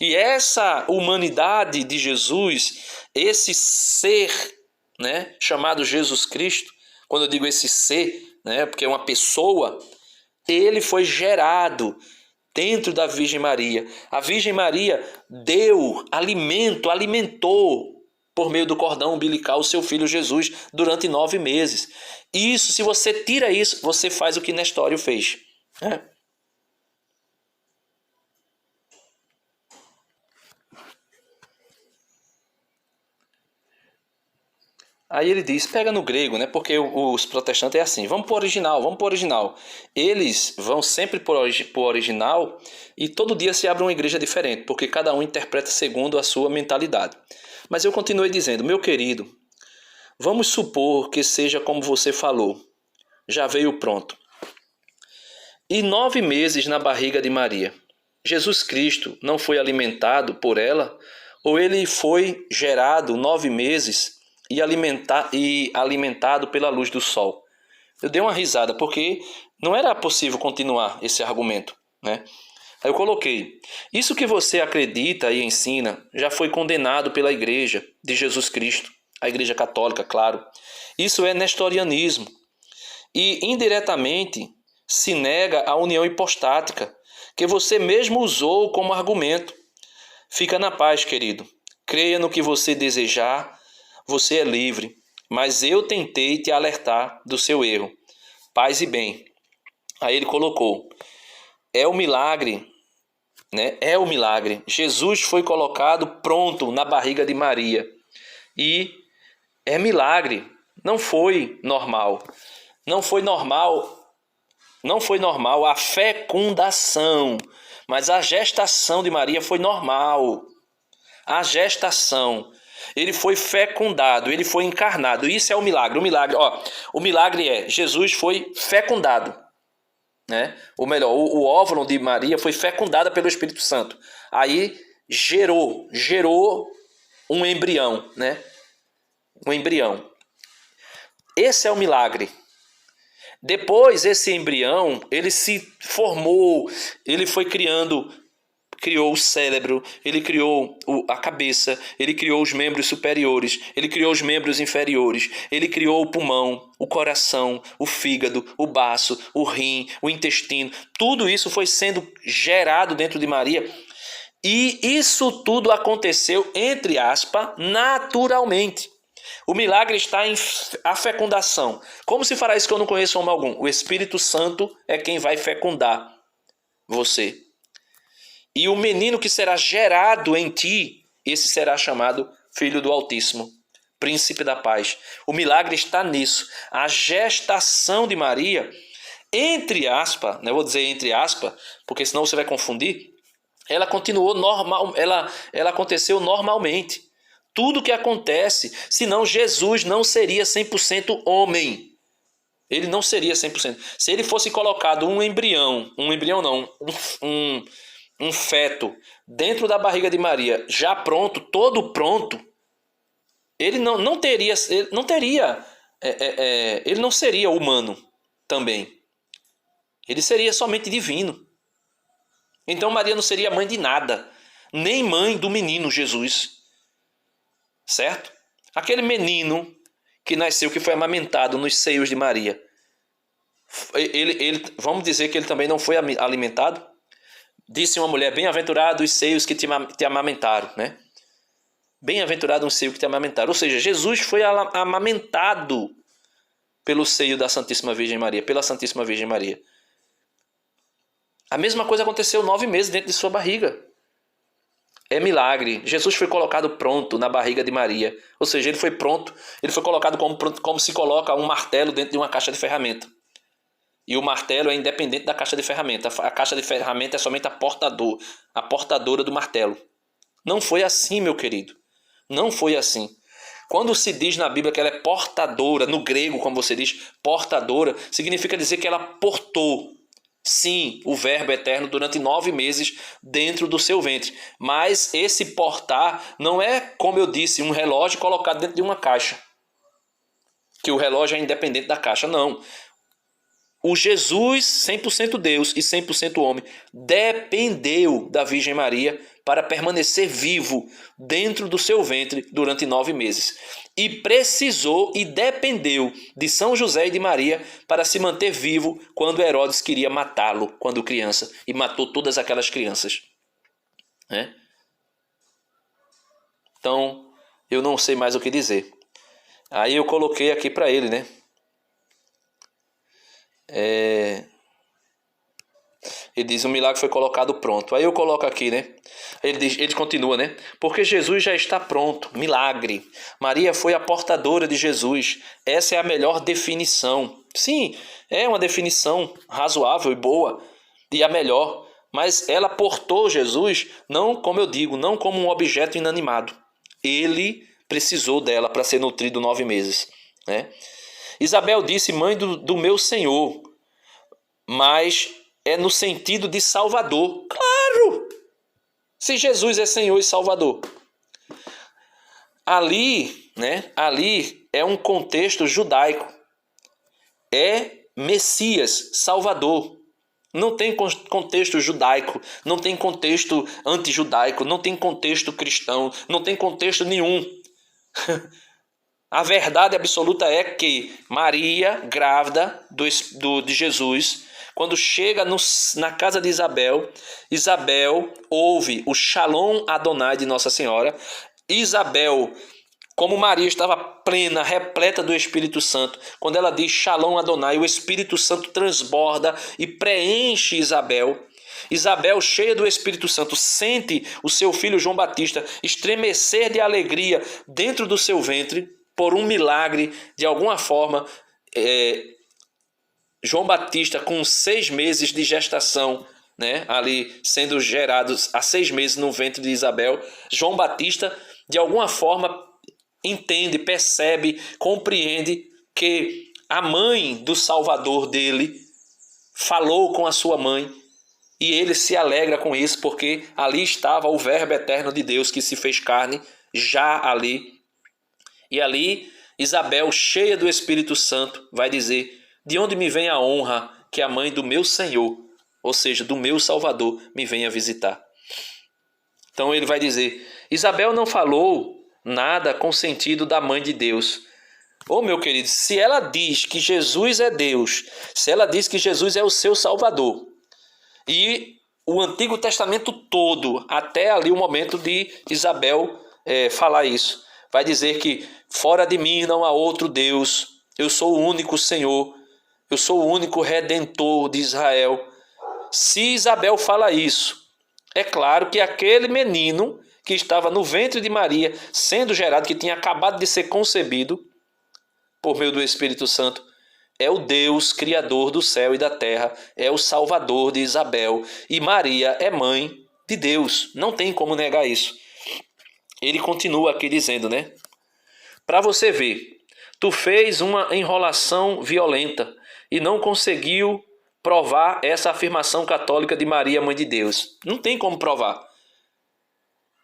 E essa humanidade de Jesus, esse ser, né, chamado Jesus Cristo, quando eu digo esse ser, né, porque é uma pessoa, ele foi gerado dentro da Virgem Maria. A Virgem Maria deu alimento, alimentou por meio do cordão umbilical o seu filho Jesus durante 9 meses. Isso, se você tira isso, você faz o que Nestório fez, né? Aí ele diz, pega no grego, né? Porque os protestantes é assim, vamos para o original. Eles vão sempre para o original e todo dia se abre uma igreja diferente, porque cada um interpreta segundo a sua mentalidade. Mas eu continuei dizendo, meu querido, vamos supor que seja como você falou, já veio pronto. E 9 meses na barriga de Maria, Jesus Cristo não foi alimentado por ela? Ou ele foi gerado 9 meses e alimentado pela luz do sol? Eu dei uma risada, porque não era possível continuar esse argumento, né? Aí eu coloquei, isso que você acredita e ensina já foi condenado pela Igreja de Jesus Cristo, a Igreja Católica, claro. Isso é nestorianismo. E indiretamente se nega a união hipostática, que você mesmo usou como argumento. Fica na paz, querido. Creia no que você desejar, você é livre. Mas eu tentei te alertar do seu erro. Paz e bem. Aí ele colocou, é o milagre, né? É o milagre. Jesus foi colocado pronto na barriga de Maria. E é milagre. Não foi normal. Não foi normal a fecundação, mas a gestação de Maria foi normal. A gestação. Ele foi fecundado, ele foi encarnado. Isso é o milagre. O milagre é Jesus foi fecundado, né? Ou melhor, o óvulo de Maria foi fecundada pelo Espírito Santo. Aí gerou um embrião, né? Um embrião. Esse é o milagre. Depois, esse embrião, ele se formou, ele foi criou o cérebro, ele criou a cabeça, ele criou os membros superiores, ele criou os membros inferiores, ele criou o pulmão, o coração, o fígado, o baço, o rim, o intestino. Tudo isso foi sendo gerado dentro de Maria. E isso tudo aconteceu, entre aspas, naturalmente. O milagre está em a fecundação. Como se fará isso que eu não conheço homem algum? O Espírito Santo é quem vai fecundar você. E o menino que será gerado em ti, esse será chamado Filho do Altíssimo, Príncipe da Paz. O milagre está nisso. A gestação de Maria, entre aspas, não vou dizer entre aspas, porque senão você vai confundir, ela continuou normal, ela aconteceu normalmente. Tudo que acontece, senão Jesus não seria 100% homem. Ele não seria 100%. Se ele fosse colocado um embrião não, um feto dentro da barriga de Maria, já pronto, todo pronto, ele não seria humano também. Ele seria somente divino. Então Maria não seria mãe de nada, nem mãe do menino Jesus. Certo? Aquele menino que nasceu, que foi amamentado nos seios de Maria, vamos dizer que ele também não foi alimentado? Disse uma mulher, bem-aventurado os seios que te amamentaram, né? Bem-aventurado um seio que te amamentaram. Ou seja, Jesus foi amamentado pelo seio da Santíssima Virgem Maria, pela Santíssima Virgem Maria. A mesma coisa aconteceu 9 meses dentro de sua barriga. É milagre. Jesus foi colocado pronto na barriga de Maria. Ou seja, ele foi pronto. Ele foi colocado como se coloca um martelo dentro de uma caixa de ferramenta. E o martelo é independente da caixa de ferramenta. A caixa de ferramenta é somente a portadora do martelo. Não foi assim, meu querido. Não foi assim. Quando se diz na Bíblia que ela é portadora, no grego, como você diz, portadora, significa dizer que ela portou. Sim, o verbo eterno durante 9 meses dentro do seu ventre. Mas esse portar não é, como eu disse, um relógio colocado dentro de uma caixa. Que o relógio é independente da caixa, não. O Jesus, 100% Deus e 100% homem, dependeu da Virgem Maria para permanecer vivo dentro do seu ventre durante 9 meses. E precisou e dependeu de São José e de Maria para se manter vivo quando Herodes queria matá-lo quando criança. E matou todas aquelas crianças. Né? Então, eu não sei mais o que dizer. Aí eu coloquei aqui para ele, né? Ele diz, o milagre foi colocado pronto. Aí eu coloco aqui, né? Ele continua, né? Porque Jesus já está pronto. Milagre. Maria foi a portadora de Jesus. Essa é a melhor definição. Sim, é uma definição razoável e boa. E a melhor. Mas ela portou Jesus, não, como eu digo, não como um objeto inanimado. Ele precisou dela para ser nutrido 9 meses. Né? Isabel disse, mãe do meu Senhor. Mas é no sentido de Salvador. Claro! Se Jesus é Senhor e Salvador. Ali, né? Ali é um contexto judaico. É Messias, Salvador. Não tem contexto judaico, não tem contexto antijudaico, não tem contexto cristão, não tem contexto nenhum. A verdade absoluta é que Maria, grávida de Jesus, quando chega na casa de Isabel, Isabel ouve o Shalom Adonai de Nossa Senhora. Isabel, como Maria estava plena, repleta do Espírito Santo, quando ela diz Shalom Adonai, o Espírito Santo transborda e preenche Isabel. Isabel, cheia do Espírito Santo, sente o seu filho João Batista estremecer de alegria dentro do seu ventre, por um milagre, de alguma forma. João Batista, com 6 meses de gestação, né, ali sendo gerados há 6 meses no ventre de Isabel, João Batista, de alguma forma, entende, percebe, compreende que a mãe do Salvador dele falou com a sua mãe e ele se alegra com isso, porque ali estava o Verbo eterno de Deus que se fez carne, já ali. E ali Isabel, cheia do Espírito Santo, vai dizer: de onde me vem a honra que a mãe do meu Senhor, ou seja, do meu Salvador, me venha visitar? Então ele vai dizer: Isabel não falou nada com sentido da mãe de Deus. Ô meu querido, se ela diz que Jesus é Deus, se ela diz que Jesus é o seu Salvador, e o Antigo Testamento todo, até ali o momento de Isabel falar isso, vai dizer que fora de mim não há outro Deus, eu sou o único Senhor, eu sou o único Redentor de Israel. Se Isabel fala isso, é claro que aquele menino que estava no ventre de Maria, sendo gerado, que tinha acabado de ser concebido por meio do Espírito Santo, é o Deus criador do céu e da terra, é o Salvador de Isabel, e Maria é mãe de Deus, não tem como negar isso. Ele continua aqui dizendo, né? Para você ver, tu fez uma enrolação violenta e não conseguiu provar essa afirmação católica de Maria, mãe de Deus. Não tem como provar,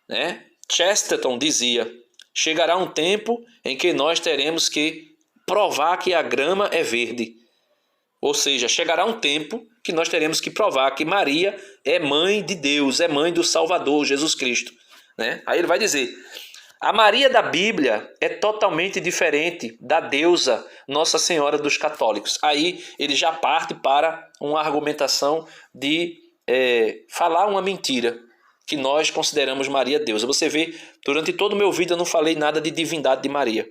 né? Chesterton dizia: chegará um tempo em que nós teremos que provar que a grama é verde. Ou seja, chegará um tempo que nós teremos que provar que Maria é mãe de Deus, é mãe do Salvador, Jesus Cristo, né? Aí ele vai dizer: a Maria da Bíblia é totalmente diferente da deusa Nossa Senhora dos católicos. Aí ele já parte para uma argumentação de falar uma mentira, que nós consideramos Maria deusa. Você vê, durante todo o meu vídeo eu não falei nada de divindade de Maria.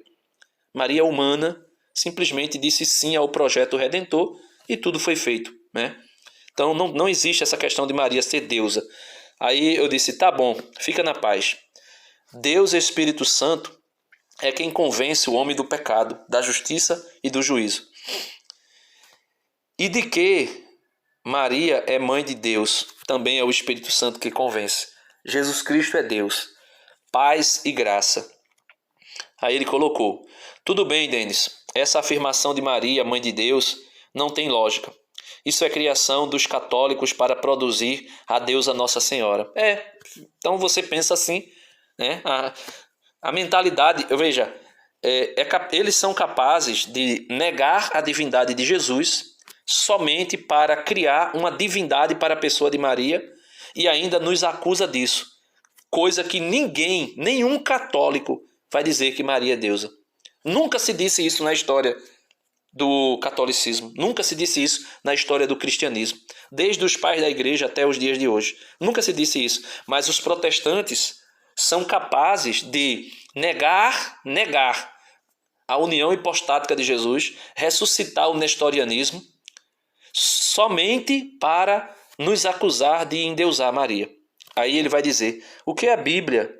Maria humana simplesmente disse sim ao projeto redentor e tudo foi feito, né? Então não existe essa questão de Maria ser deusa. Aí eu disse: tá bom, fica na paz. Deus, Espírito Santo, é quem convence o homem do pecado, da justiça e do juízo. E de que Maria é mãe de Deus, também é o Espírito Santo que convence. Jesus Cristo é Deus, paz e graça. Aí ele colocou: tudo bem, Denis, essa afirmação de Maria, mãe de Deus, não tem lógica. Isso é criação dos católicos para produzir a deusa Nossa Senhora. Então você pensa assim, né? A mentalidade, veja, eles são capazes de negar a divindade de Jesus somente para criar uma divindade para a pessoa de Maria, e ainda nos acusa disso. Coisa que nenhum católico vai dizer que Maria é deusa. Nunca se disse isso na história do catolicismo. Nunca se disse isso na história do cristianismo. Desde os pais da igreja até os dias de hoje. Nunca se disse isso. Mas os protestantes são capazes de negar a união hipostática de Jesus, ressuscitar o nestorianismo, somente para nos acusar de endeusar Maria. Aí ele vai dizer: o que a Bíblia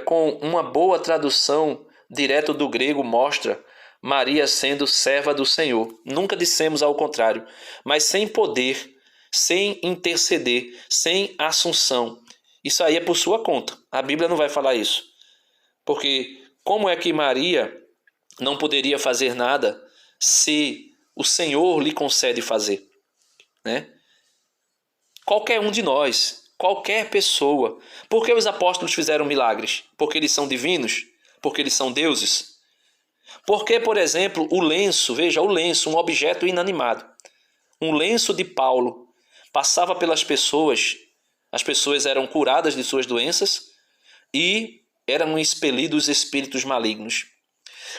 com uma boa tradução direto do grego mostra Maria sendo serva do Senhor. Nunca dissemos ao contrário, mas sem poder, sem interceder, sem assunção. Isso aí é por sua conta. A Bíblia não vai falar isso. Porque como é que Maria não poderia fazer nada se o Senhor lhe concede fazer, né? Qualquer um de nós, qualquer pessoa. Por que os apóstolos fizeram milagres? Porque eles são divinos? Porque eles são deuses? Porque, por exemplo, o lenço, veja, o lenço, um objeto inanimado, um lenço de Paulo, passava pelas pessoas, as pessoas eram curadas de suas doenças e eram expelidos espíritos malignos.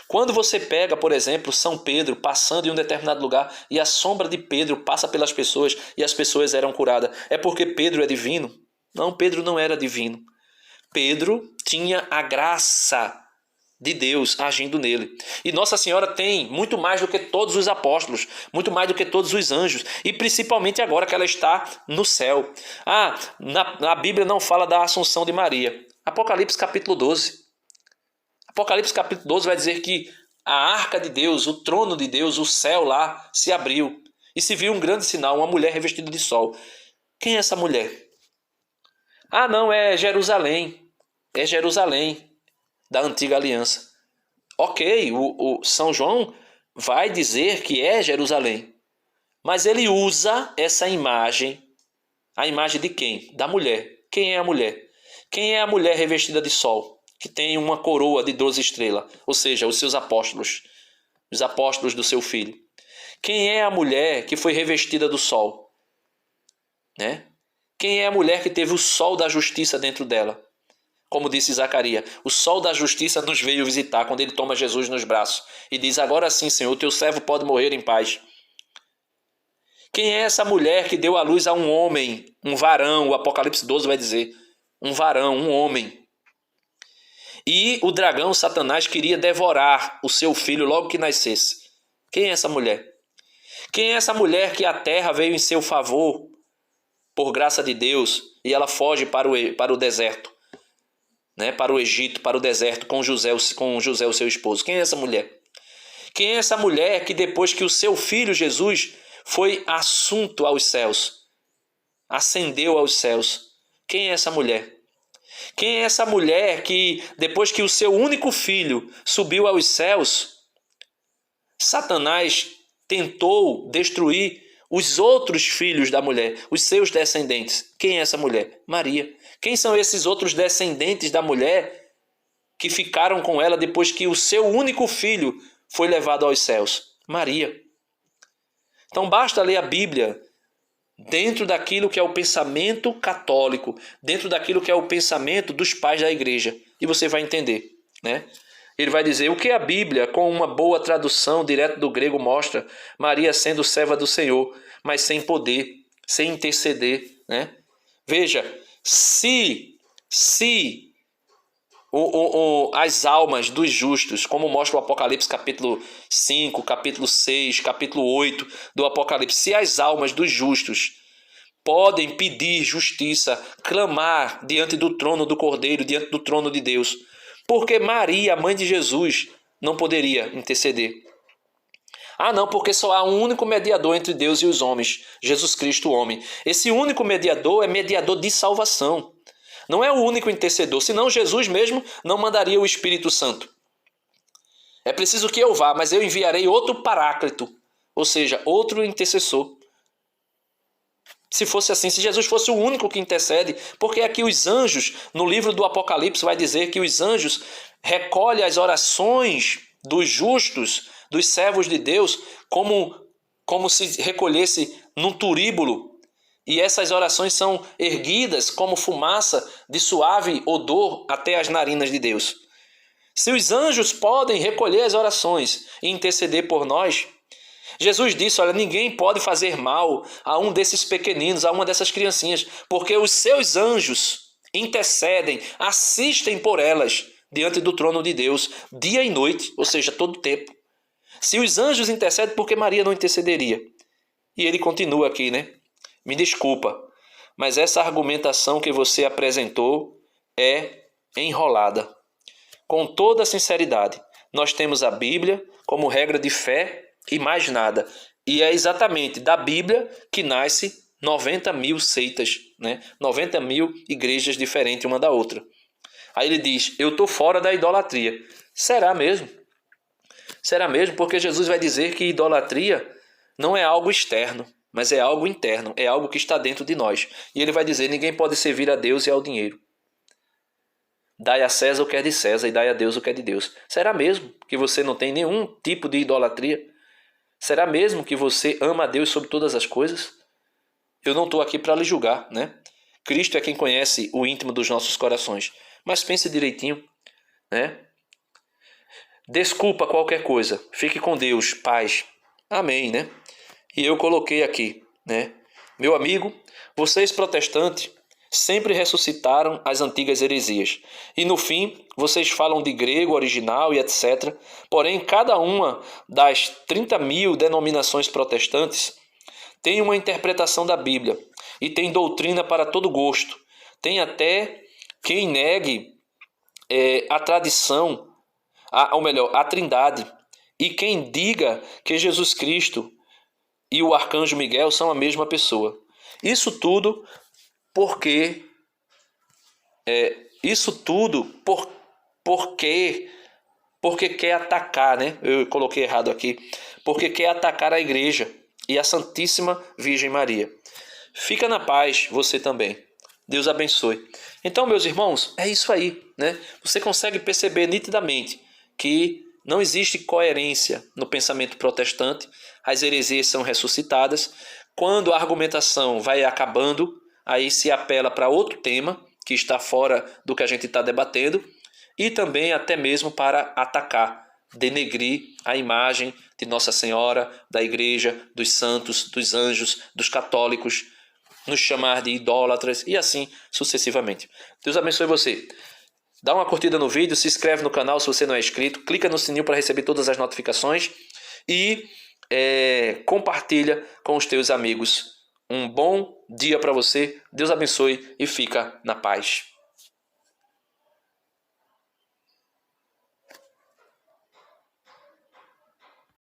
Quando você pega, por exemplo, São Pedro passando em um determinado lugar e a sombra de Pedro passa pelas pessoas e as pessoas eram curadas, é porque Pedro é divino? Não, Pedro não era divino. Pedro tinha a graça de Deus agindo nele. E Nossa Senhora tem muito mais do que todos os apóstolos, muito mais do que todos os anjos, e principalmente agora que ela está no céu. Na Bíblia não fala da Assunção de Maria. Apocalipse capítulo 12. Apocalipse capítulo 12 vai dizer que a arca de Deus, o trono de Deus, o céu lá se abriu e se viu um grande sinal, uma mulher revestida de sol. Quem é essa mulher? Não, é Jerusalém. É Jerusalém da antiga aliança. Ok, o São João vai dizer que é Jerusalém, mas ele usa essa imagem. A imagem de quem? Da mulher. Quem é a mulher? Quem é a mulher revestida de sol? que tem uma coroa de 12 estrelas, ou seja, os seus apóstolos, os apóstolos do seu filho? Quem é a mulher que foi revestida do sol? Né? Quem é a mulher que teve o sol da justiça dentro dela? Como disse Zacarias, o sol da justiça nos veio visitar quando ele toma Jesus nos braços e diz: agora sim, Senhor, o teu servo pode morrer em paz. Quem é essa mulher que deu à luz a um homem, um varão? O Apocalipse 12 vai dizer, um varão, um homem. E o dragão, Satanás, queria devorar o seu filho logo que nascesse. Quem é essa mulher? Quem é essa mulher que a terra veio em seu favor, por graça de Deus, e ela foge para o deserto, né? Para o Egito, para o deserto, com José, o seu esposo? Quem é essa mulher? Quem é essa mulher que depois que o seu filho Jesus foi assunto aos céus, ascendeu aos céus? Quem é essa mulher? Quem é essa mulher que depois que o seu único filho subiu aos céus, Satanás tentou destruir os outros filhos da mulher, os seus descendentes? Quem é essa mulher? Maria. Quem são esses outros descendentes da mulher que ficaram com ela depois que o seu único filho foi levado aos céus? Maria. Então basta ler a Bíblia dentro daquilo que é o pensamento católico, dentro daquilo que é o pensamento dos pais da igreja, e você vai entender, né? Ele vai dizer: o que a Bíblia, com uma boa tradução direto do grego, mostra? Maria sendo serva do Senhor, mas sem poder, sem interceder, né? Veja, se as almas dos justos, como mostra o Apocalipse capítulo 5, capítulo 6, capítulo 8 do Apocalipse, se as almas dos justos podem pedir justiça, clamar diante do trono do Cordeiro, diante do trono de Deus, porque Maria, a mãe de Jesus, não poderia interceder? Ah, não, porque só há um único mediador entre Deus e os homens, Jesus Cristo, o homem. Esse único mediador é mediador de salvação. Não é o único intercedor, senão Jesus mesmo não mandaria o Espírito Santo. É preciso que eu vá, mas eu enviarei outro paráclito, ou seja, outro intercessor. Se fosse assim, se Jesus fosse o único que intercede, porque aqui os anjos, no livro do Apocalipse, vai dizer que os anjos recolhem as orações dos justos, dos servos de Deus, como se recolhesse num turíbulo. E essas orações são erguidas como fumaça de suave odor até as narinas de Deus. Se os anjos podem recolher as orações e interceder por nós, Jesus disse: olha, ninguém pode fazer mal a um desses pequeninos, a uma dessas criancinhas, porque os seus anjos intercedem, assistem por elas diante do trono de Deus, dia e noite, ou seja, todo o tempo. Se os anjos intercedem, por que Maria não intercederia? E ele continua aqui, né? Me desculpa, mas essa argumentação que você apresentou é enrolada. Com toda sinceridade, nós temos a Bíblia como regra de fé e mais nada. E é exatamente da Bíblia que nasce 90 mil seitas, né? 90 mil igrejas diferentes uma da outra. Aí ele diz: eu estou fora da idolatria. Será mesmo? Será mesmo? Porque Jesus vai dizer que idolatria não é algo externo, mas é algo interno, é algo que está dentro de nós. E ele vai dizer: ninguém pode servir a Deus e ao dinheiro. Dai a César o que é de César e dai a Deus o que é de Deus. Será mesmo que você não tem nenhum tipo de idolatria? Será mesmo que você ama a Deus sobre todas as coisas? Eu não estou aqui para lhe julgar, né? Cristo é quem conhece o íntimo dos nossos corações. Mas pense direitinho, né? Desculpa qualquer coisa. Fique com Deus, paz. Amém, né? E eu coloquei aqui, né? Meu amigo, vocês protestantes sempre ressuscitaram as antigas heresias. E no fim, vocês falam de grego, original e etc. Porém, cada uma das 30 mil denominações protestantes tem uma interpretação da Bíblia e tem doutrina para todo gosto. Tem até quem negue a tradição, ou melhor, a Trindade. E quem diga que Jesus Cristo e o arcanjo Miguel são a mesma pessoa. Isso tudo porque porque quer atacar, né? Eu coloquei errado aqui. Porque quer atacar a igreja e a Santíssima Virgem Maria. Fica na paz, você também. Deus abençoe. Então, meus irmãos, é isso aí, né? Você consegue perceber nitidamente que não existe coerência no pensamento protestante, as heresias são ressuscitadas. Quando a argumentação vai acabando, aí se apela para outro tema que está fora do que a gente está debatendo e também até mesmo para atacar, denegrir a imagem de Nossa Senhora, da Igreja, dos santos, dos anjos, dos católicos, nos chamar de idólatras e assim sucessivamente. Deus abençoe você. Dá uma curtida no vídeo, se inscreve no canal se você não é inscrito, clica no sininho para receber todas as notificações e compartilha com os teus amigos. Um bom dia para você, Deus abençoe e fica na paz.